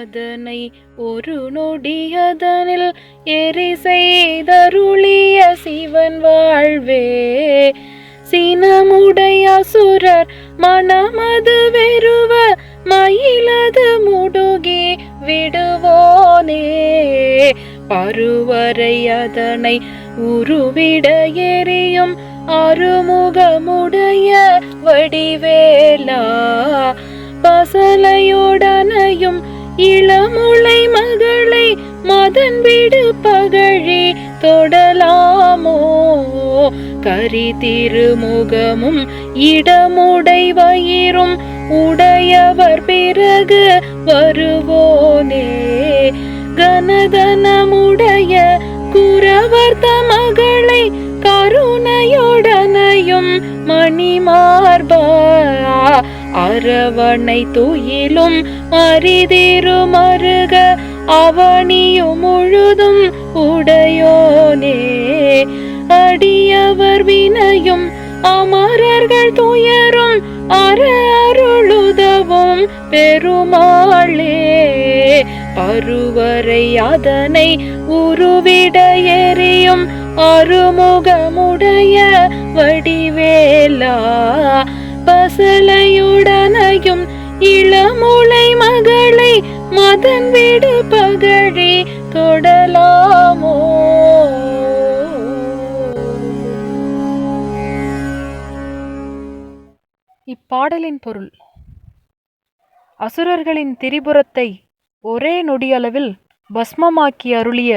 அதனை ஒரு நொடியதனில் எரி செய்தருளிய சிவன் வாழ்வே. சினமுடைய அசுரர் மனமது வெறுவ மயிலது முடுகி விடுவோனே. பருவரை அதனை உருவிட எரியும் அருமுகமுடைய வடிவேலா. பசலையுடனையும் இளமுலை மகளை மதன் விடு பகழி தொடலாமோ. கரி திருமுகமும் இடமுடை வயிறும் உடையவர் பிறகு வருவோனே. கனதனமுடைய குரவர் தமகளை கருணையுடனையும் மணிமார்பா. அரவணை துயிலும் அரிதிரு மருக அவனியும் முழுதும் உடையோனே. அடியவர் வினையும் அமரர்கள் துயரும் அருளுதவும் பெருமாளே. பருவரை அதனை உருவிட எரியும் அருமுகமுடைய வடிவேலா. பசலையுடனையும் இளமுலை மகளை மதன் விடு பகழி தொடலாமோ. இப்பாடலின் பொருள்: அசுரர்களின் திரிபுரத்தை ஒரே நொடியளவில் பஸ்மமாக்கி அருளிய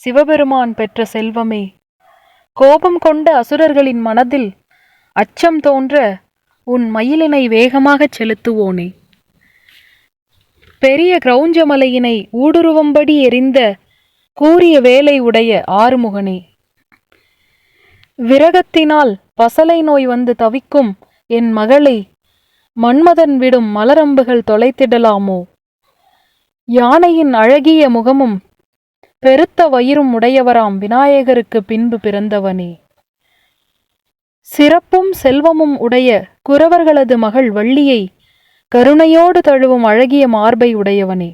சிவபெருமான் பெற்ற செல்வமே. கோபம் கொண்ட அசுரர்களின் மனதில் அச்சம் தோன்ற உன் மயிலினை வேகமாகச் செலுத்துவோனே. பெரிய கிரௌஞ்சமலையினை ஊடுருவம்படி எரிந்த கூரிய வேலை உடைய ஆறுமுகனே. விரகத்தினால் பசலை நோய் வந்து தவிக்கும் என் மகளை மன்மதன் விடும் மலரம்புகள் தொலைத்திடலாமோ. யானையின் அழகிய முகமும் பெருத்த வயிறும் உடையவராம் விநாயகருக்கு பின்பு பிறந்தவனே. சிறப்பும் செல்வமும் உடைய குரவர்களது மகள் வள்ளியை கருணையோடு தழுவும் அழகிய மார்பை உடையவனே.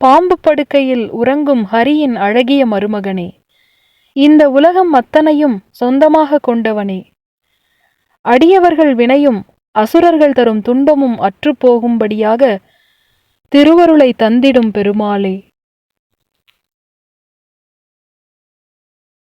பாம்பு படுக்கையில் உறங்கும் ஹரியின் அழகிய மருமகனே. இந்த உலகம் அத்தனையும் சொந்தமாக கொண்டவனே. அடியவர்கள் வினையும் அசுரர்கள் தரும் துன்பமும் அற்றுப்போகும்படியாக திருவருளை தந்திடும் பெருமாளே.